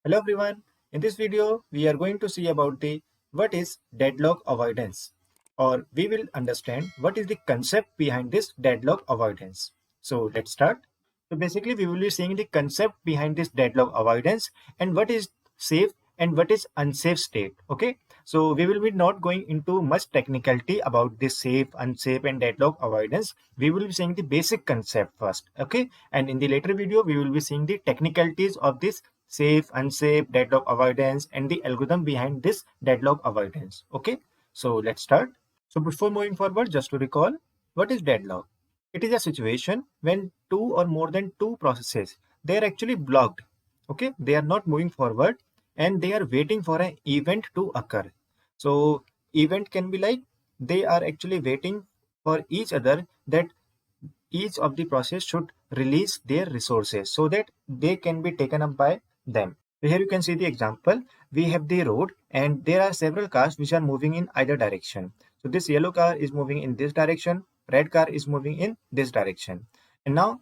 Hello everyone. In this video, we are going to see about the what is deadlock avoidance, or we will understand what is the concept behind this deadlock avoidance. So let's start. So basically, we will be seeing the concept behind this deadlock avoidance and what is safe and what is unsafe state. Okay. So we will be not going into much technicality about this safe, unsafe, and deadlock avoidance. We will be seeing the basic concept first. Okay. And in the later video, we will be seeing the technicalities of this safe, unsafe, deadlock avoidance, and the algorithm behind this deadlock avoidance. Okay, so let's start. So before moving forward, just to recall, what is deadlock? It is a situation when two or more than two processes, they are actually blocked. Okay, they are not moving forward and they are waiting for an event to occur. So event can be like they are actually waiting for each other that each of the process should release their resources so that they can be taken up by them. So here you can see the example. We have the road and there are several cars which are moving in either direction. So this yellow car is moving in this direction, red car is moving in this direction. And now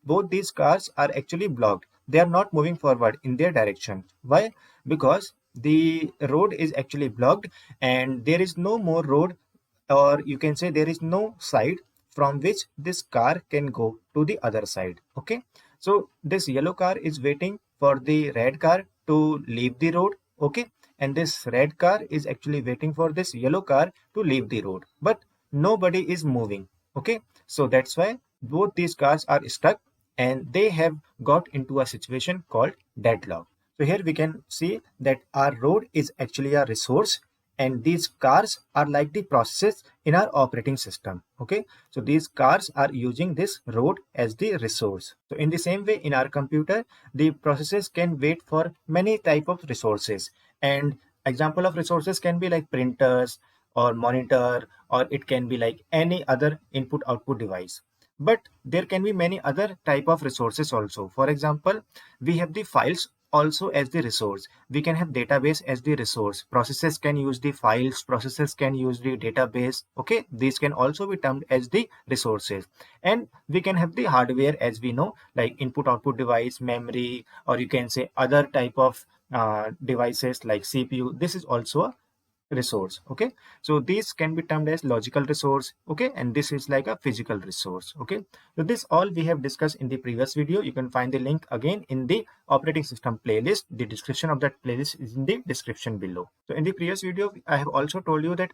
both these cars are actually blocked. They are not moving forward in their direction. Why? Because the road is actually blocked and there is no more road, or you can say there is no side from which this car can go to the other side. Okay, so this yellow car is waiting for the red car to leave the road. Okay, and this red car is actually waiting for this yellow car to leave the road, but nobody is moving. Okay, so that's why both these cars are stuck and they have got into a situation called deadlock. So here we can see that our road is actually a resource and these cars are like the processes in our operating system. Okay, so these cars are using this road as the resource. So in the same way, in our computer, the processes can wait for many type of resources, and example of resources can be like printers or monitor, or it can be like any other input output device. But there can be many other type of resources also. For example, we have the files also as the resource. We can have database as the resource. Processes can use the files, processes can use the database. Okay, these can also be termed as the resources. And we can have the hardware, as we know, like input output device, memory, or you can say other type of devices like CPU. This is also a resource. Okay, so these can be termed as logical resource. Okay, and this is like a physical resource. Okay, so this all we have discussed in the previous video. You can find the link again in the operating system playlist. The description of that playlist is in the description below. So in the previous video, I have also told you that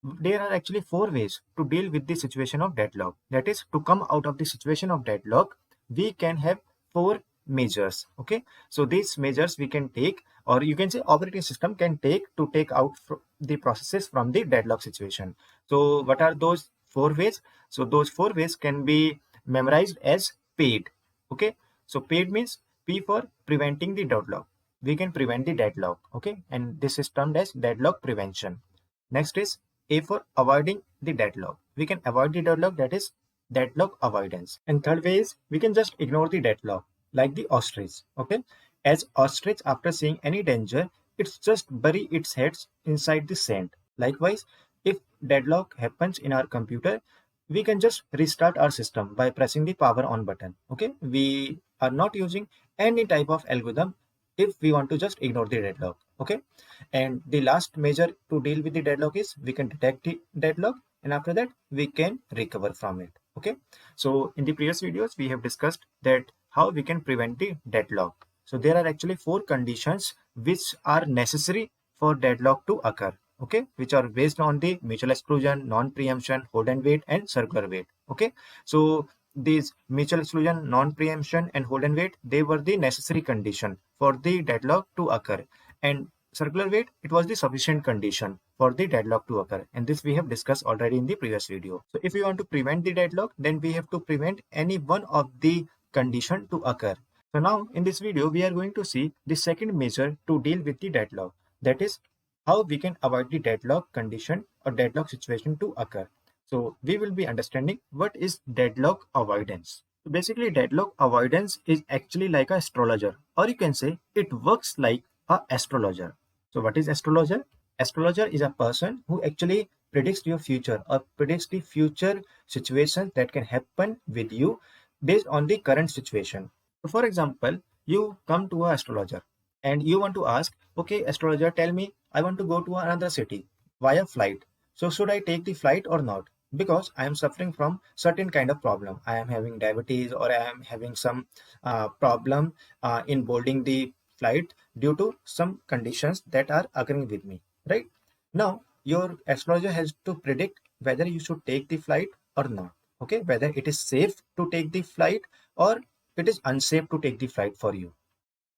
there are actually four ways to deal with the situation of deadlock. That is, to come out of the situation of deadlock, we can have four measures. Okay, so these measures we can take, or you can say operating system can take to take out the processes from the deadlock situation. So what are those four ways? So those four ways can be memorized as PAID. Okay, so PAID means P for preventing the deadlock. We can prevent the deadlock. Okay, and this is termed as deadlock prevention. Next is A for avoiding the deadlock. We can avoid the deadlock, that is deadlock avoidance. And third way is we can just ignore the deadlock, like the ostrich. Okay, as ostrich, after seeing any danger, it's just bury its heads inside the sand. Likewise, if deadlock happens in our computer, we can just restart our system by pressing the power on button. Okay, we are not using any type of algorithm if we want to just ignore the deadlock. Okay, and the last measure to deal with the deadlock is we can detect the deadlock, and after that we can recover from it. Okay, so in the previous videos we have discussed that how we can prevent the deadlock. So there are actually four conditions which are necessary for deadlock to occur. Okay, which are based on the mutual exclusion, non-preemption, hold and wait, and circular wait. Okay, so these mutual exclusion, non-preemption, and hold and wait, they were the necessary condition for the deadlock to occur, and circular wait, it was the sufficient condition for the deadlock to occur, and this we have discussed already in the previous video. So if we want to prevent the deadlock, then we have to prevent any one of the condition to occur. So now in this video we are going to see the second measure to deal with the deadlock, that is how we can avoid the deadlock condition or deadlock situation to occur. So we will be understanding what is deadlock avoidance. So basically deadlock avoidance is actually like an astrologer, or you can say it works like a astrologer. So what is astrologer? Astrologer is a person who actually predicts your future or predicts the future situations that can happen with you based on the current situation. So for example, you come to an astrologer and you want to ask, okay, astrologer, tell me, I want to go to another city via flight. So should I take the flight or not? Because I am suffering from certain kind of problem. I am having diabetes, or I am having some problem in boarding the flight due to some conditions that are occurring with me, right? Now, your astrologer has to predict whether you should take the flight or not. Okay, whether it is safe to take the flight or it is unsafe to take the flight for you.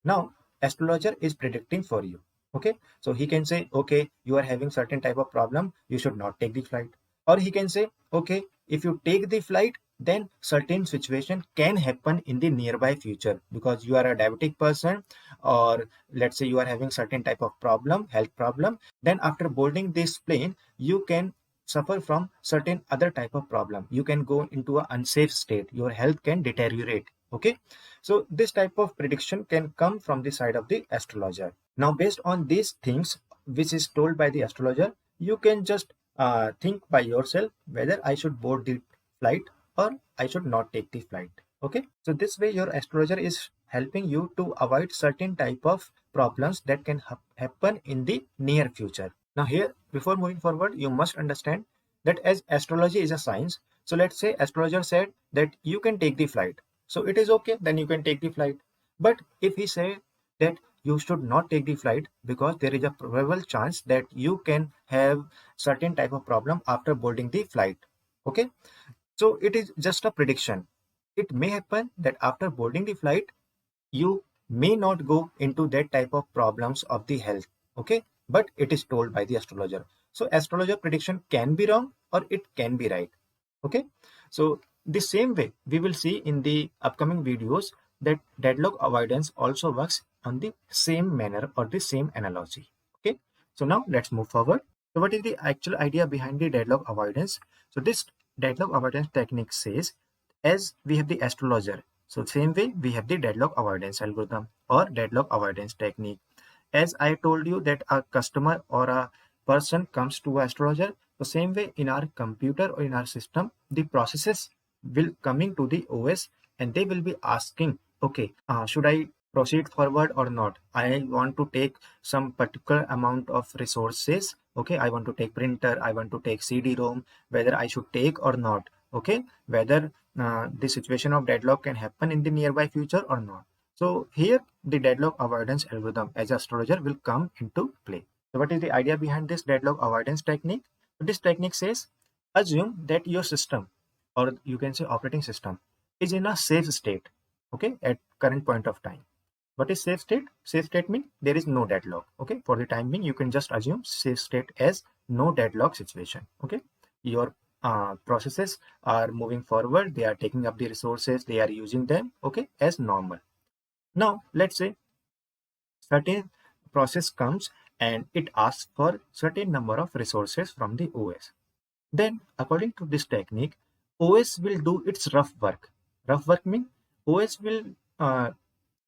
Now, astrologer is predicting for you. Okay, so he can say, okay, you are having certain type of problem, you should not take the flight. Or he can say, okay, if you take the flight, then certain situation can happen in the nearby future because you are a diabetic person, or let's say you are having certain type of problem, health problem. Then after boarding this plane, you can suffer from certain other type of problem. You can go into an unsafe state. Your health can deteriorate. Okay, so this type of prediction can come from the side of the astrologer. Now, based on these things, which is told by the astrologer, you can just think by yourself whether I should board the flight or I should not take the flight. Okay, so this way your astrologer is helping you to avoid certain type of problems that can happen in the near future. Now here, before moving forward, you must understand that as astrology is a science, so let's say astrologer said that you can take the flight, so it is okay, then you can take the flight. But if he say that you should not take the flight because there is a probable chance that you can have certain type of problem after boarding the flight. Okay, so it is just a prediction. It may happen that after boarding the flight, you may not go into that type of problems of the health. Okay, but it is told by the astrologer. So astrologer prediction can be wrong or it can be right. Okay, so the same way we will see in the upcoming videos that deadlock avoidance also works on the same manner or the same analogy. Okay, so now let's move forward. So what is the actual idea behind the deadlock avoidance? So this deadlock avoidance technique says, as we have the astrologer, so same way we have the deadlock avoidance algorithm or deadlock avoidance technique. As I told you that a customer or a person comes to an astrologer, the same way in our computer or in our system, the processes will coming to the OS and they will be asking, okay, should I proceed forward or not? I want to take some particular amount of resources. Okay, I want to take printer, I want to take CD-ROM, whether I should take or not. Okay, whether the situation of deadlock can happen in the nearby future or not. So here the deadlock avoidance algorithm as astrologer will come into play. So what is the idea behind this deadlock avoidance technique? So this technique says, assume that your system, or you can say operating system, is in a safe state, okay, at current point of time. What is safe state? Safe state means there is no deadlock. Okay, for the time being, you can just assume safe state as no deadlock situation. Okay, your processes are moving forward, they are taking up the resources, they are using them, okay, as normal. Now, let's say certain process comes and it asks for certain number of resources from the OS. Then, according to this technique, OS will do its rough work. Rough work means OS will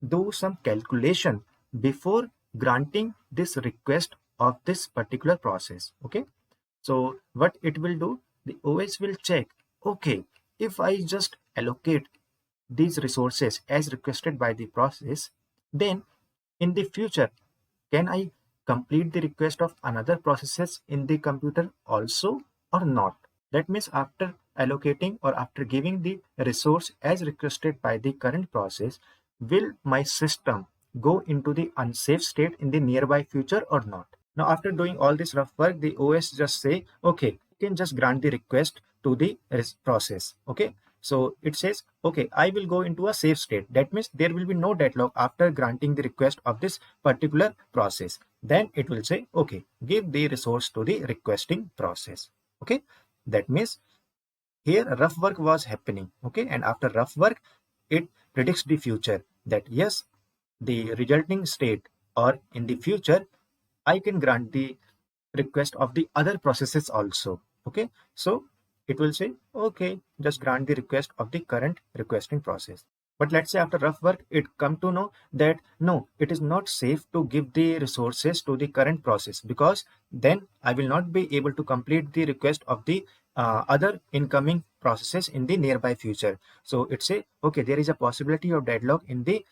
do some calculation before granting this request of this particular process. Okay, so what it will do, the OS will check, okay, if I just allocate these resources as requested by the process, then in the future, can I complete the request of another processes in the computer also or not? That means after allocating or after giving the resource as requested by the current process, will my system go into the unsafe state in the nearby future or not? Now, after doing all this rough work, the OS just say, okay, you can just grant the request to the process. Okay, so it says, okay, I will go into a safe state. That means there will be no deadlock after granting the request of this particular process. Then it will say, okay, give the resource to the requesting process. Okay, that means here rough work was happening. Okay, and after rough work, it predicts the future that yes, the resulting state or in the future, I can grant the request of the other processes also. Okay, so it will say, okay, just grant the request of the current requesting process. But let's say after rough work, it come to know that no, it is not safe to give the resources to the current process because then I will not be able to complete the request of the other incoming processes in the nearby future. So it say, okay, there is a possibility of deadlock in the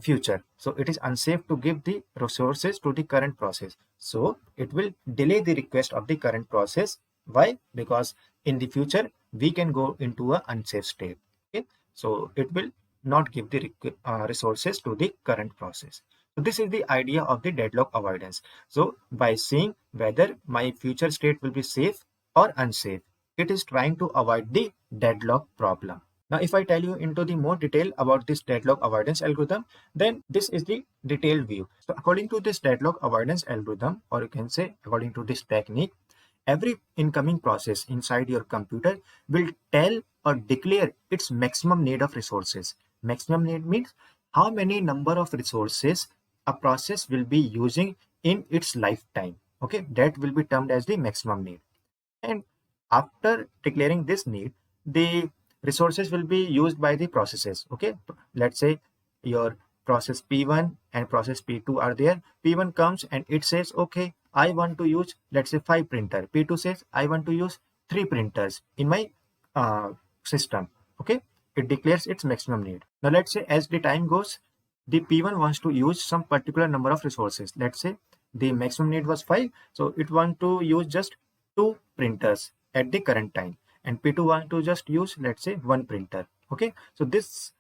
future. So it is unsafe to give the resources to the current process. So it will delay the request of the current process. Why? Because in the future we can go into a unsafe state. Okay, so it will not give the resources to the current process. So this is the idea of the deadlock avoidance. So by seeing whether my future state will be safe or unsafe, it is trying to avoid the deadlock problem. Now, if I tell you into the more detail about this deadlock avoidance algorithm, then this is the detailed view. So according to this deadlock avoidance algorithm, or you can say according to this technique, every incoming process inside your computer will tell or declare its maximum need of resources. Maximum need means how many number of resources a process will be using in its lifetime. Okay, that will be termed as the maximum need. And after declaring this need, the resources will be used by the processes. Okay, let's say your process P1 and process P2 are there. P1 comes and it says, okay, I want to use, let's say, 5 printer. P2 says, I want to use 3 printers in my system. Okay, it declares its maximum need. Now let's say as the time goes, the P1 wants to use some particular number of resources. Let's say the maximum need was 5, so it wants to use just 2 printers at the current time, and P2 want to just use, let's say, 1 printer. Okay, so this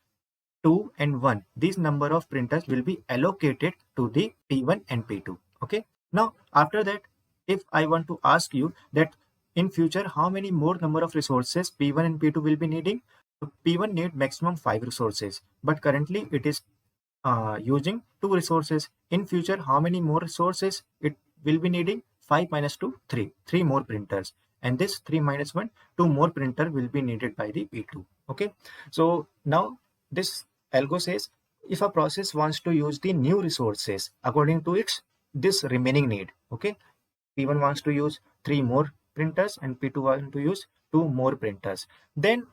2 and 1, these number of printers will be allocated to the P1 and P2. Okay, now after that, if I want to ask you that in future how many more number of resources P1 and P2 will be needing, so P1 need maximum 5 resources, but currently it is using 2 resources. In future, how many more resources it will be needing? 5 minus 2, 3. 3 more printers. And this 3 minus 1, 2 more printer will be needed by the P2. Okay. So now this algo says if a process wants to use the new resources according to its this remaining need. Okay. P1 wants to use 3 more printers and P2 wants to use 2 more printers. Then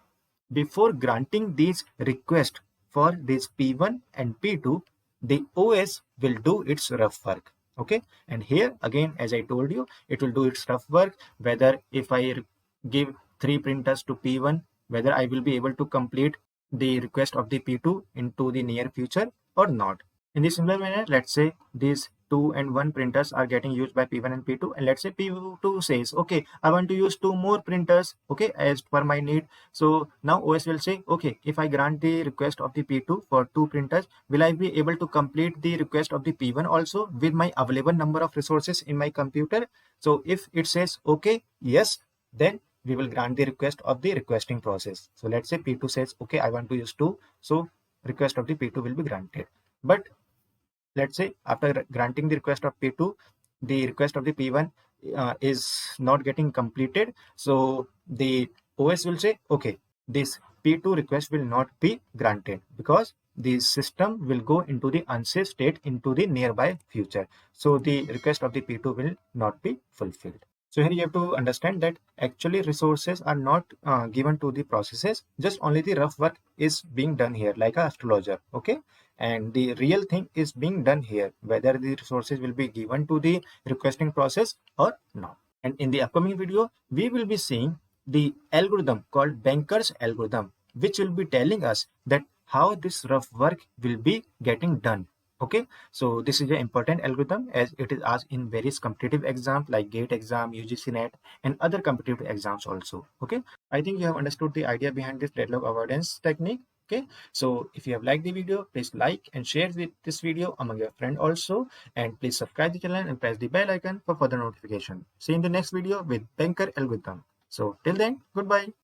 before granting these requests for this P1 and P2, the OS will do its rough work. Okay, and here again, as I told you, it will do its rough work. Whether if I give 3 printers to P1, whether I will be able to complete the request of the P2 into the near future or not. In the similar manner, let's say these 2 and 1 printers are getting used by P1 and P2, and let's say P2 says, okay, I want to use 2 more printers, okay, as per my need. So now OS will say, okay, if I grant the request of the P2 for 2 printers, will I be able to complete the request of the P1 also with my available number of resources in my computer? So if it says, okay, yes, then we will grant the request of the requesting process. So let's say P2 says, okay, I want to use 2. So request of the P2 will be granted. But let's say after granting the request of P2, the request of the P1 is not getting completed. So the OS will say, okay, this P2 request will not be granted because the system will go into the unsafe state into the nearby future. So the request of the P2 will not be fulfilled. So here you have to understand that actually resources are not given to the processes, just only the rough work is being done here like a astrologer. Okay, and the real thing is being done here, whether the resources will be given to the requesting process or not. And in the upcoming video, we will be seeing the algorithm called Banker's algorithm, which will be telling us that how this rough work will be getting done. Okay, so this is an important algorithm as it is asked in various competitive exams like GATE exam, UGC NET, and other competitive exams also. Okay, I think you have understood the idea behind this deadlock avoidance technique. Okay, so if you have liked the video, please like and share this video among your friends also, and please subscribe the channel and press the bell icon for further notification. See you in the next video with Banker algorithm. So till then, goodbye.